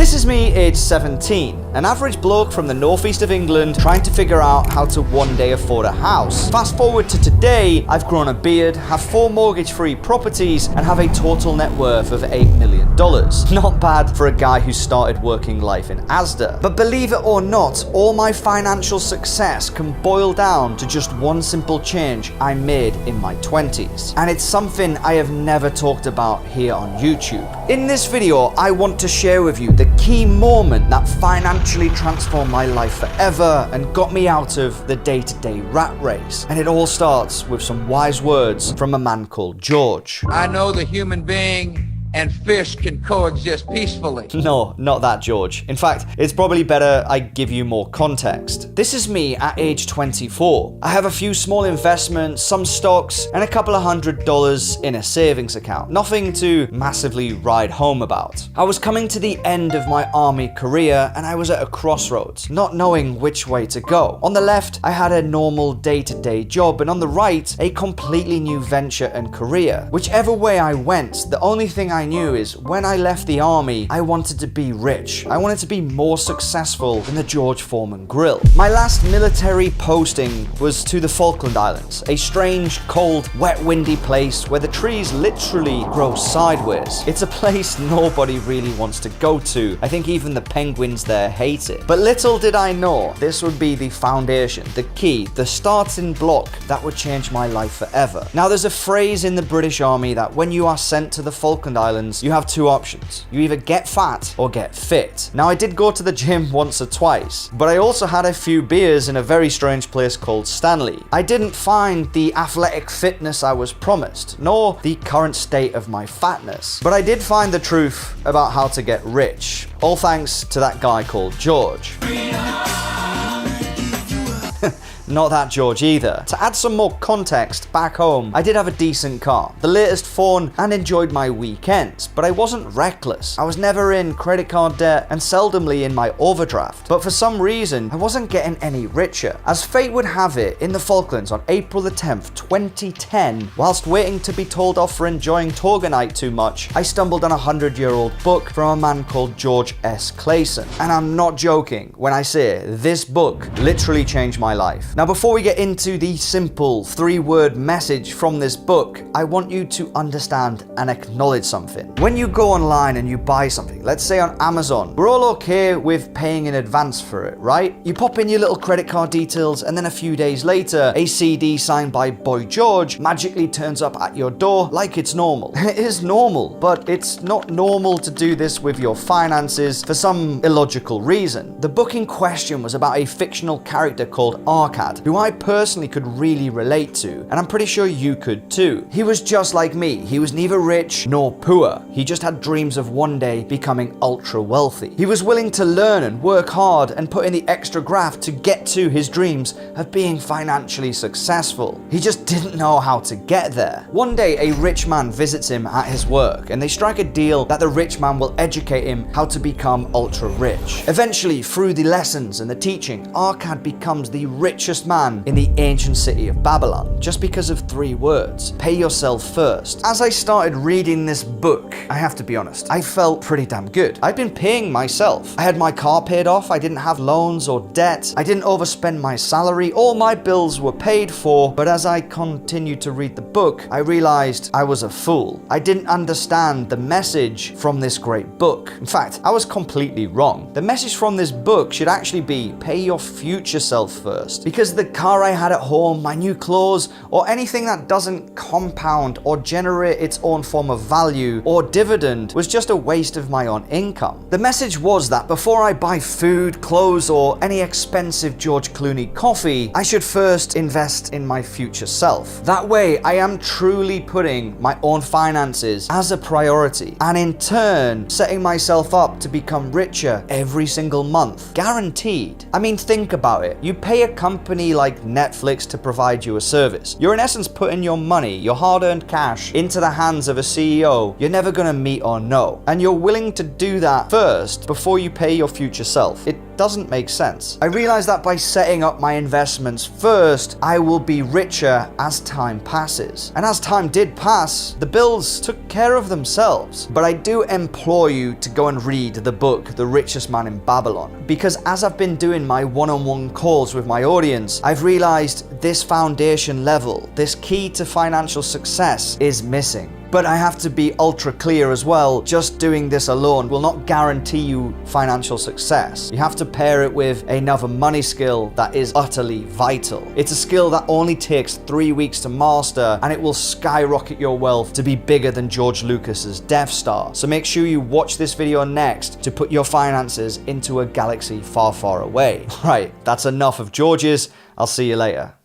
This is me, age 17, an average bloke from the northeast of England trying to figure out how to one day afford a house. Fast forward to today, I've grown a beard, have 4 mortgage-free properties, and have a total net worth of $8 million. Not bad for a guy who started working life in Asda. But believe it or not, all my financial success can boil down to just one simple change I made in my 20s. And it's something I have never talked about here on YouTube. In this video, I want to share with you the key moment that financially transformed my life forever and got me out of the day-to-day rat race. And it all starts with some wise words from a man called George. I know the human being and fish can coexist peacefully. No, not that, George. In fact, it's probably better I give you more context. This is me at age 24. I have a few small investments, some stocks, and a couple of $100 in a savings account. Nothing to massively ride home about. I was coming to the end of my army career and I was at a crossroads, not knowing which way to go. On the left, I had a normal day-to-day job, and on the right, a completely new venture and career. Whichever way I went, the only thing I knew is when I left the army, I wanted to be rich. I wanted to be more successful than the George Foreman grill. My last military posting was to the Falkland Islands, a strange, cold, wet, windy place where the trees literally grow sideways. It's a place nobody really wants to go to. I think even the penguins there hate it. But little did I know, this would be the foundation, the key, the starting block that would change my life forever. Now, there's a phrase in the British Army that when you are sent to the Falkland Islands, you have 2 options. You either get fat or get fit. Now, I did go to the gym once or twice, but I also had a few beers in a very strange place called Stanley. I didn't find the athletic fitness I was promised, nor the current state of my fatness. But I did find the truth about how to get rich, all thanks to that guy called George. Not that George either. To add some more context, back home, I did have a decent car, the latest phone, and enjoyed my weekends, but I wasn't reckless. I was never in credit card debt and seldomly in my overdraft. But for some reason, I wasn't getting any richer. As fate would have it, in the Falklands on April the 10th, 2010, whilst waiting to be told off for enjoying Torgonite too much, I stumbled on a 100-year-old book from a man called George S. Clayson. And I'm not joking when I say this book literally changed my life. Now, before we get into the simple 3-word message from this book, I want you to understand and acknowledge something. When you go online and you buy something, let's say on Amazon, we're all okay with paying in advance for it, right? You pop in your little credit card details, and then a few days later, a CD signed by Boy George magically turns up at your door like it's normal. It is normal, but it's not normal to do this with your finances for some illogical reason. The book in question was about a fictional character called Arcad, who I personally could really relate to, and I'm pretty sure you could too. He was just like me. He was neither rich nor poor. He just had dreams of one day becoming ultra wealthy. He was willing to learn and work hard and put in the extra graft to get to his dreams of being financially successful. He just didn't know how to get there. One day, a rich man visits him at his work, and they strike a deal that the rich man will educate him how to become ultra rich. Eventually, through the lessons and the teaching, Arcad becomes the richest man in the ancient city of Babylon, just because of 3 words: pay yourself first. As I started reading this book, I have to be honest, I felt pretty damn good. I'd been paying myself. I had my car paid off, I didn't have loans or debt, I didn't overspend my salary, all my bills were paid for. But as I continued to read the book, I realized I was a fool. I didn't understand the message from this great book. In fact, I was completely wrong. The message from this book should actually be pay your future self first, because the car I had at home, my new clothes, or anything that doesn't compound or generate its own form of value or dividend was just a waste of my own income. The message was that before I buy food, clothes, or any expensive George Clooney coffee, I should first invest in my future self. That way, I am truly putting my own finances as a priority, and in turn, setting myself up to become richer every single month. Guaranteed. I mean, think about it. You pay a company like Netflix to provide you a service. You're in essence putting your money, your hard-earned cash, into the hands of a CEO you're never gonna meet or know. And you're willing to do that first before you pay your future self. It doesn't make sense. I realized that by setting up my investments first, I will be richer as time passes. And as time did pass, the bills took care of themselves. But I do implore you to go and read the book, The Richest Man in Babylon, because as I've been doing my one-on-one calls with my audience, I've realized this foundation level, this key to financial success is missing. But I have to be ultra clear as well, just doing this alone will not guarantee you financial success. You have to pair it with another money skill that is utterly vital. It's a skill that only takes 3 weeks to master, and it will skyrocket your wealth to be bigger than George Lucas's Death Star. So make sure you watch this video next to put your finances into a galaxy far, far away. Right, that's enough of George's. I'll see you later.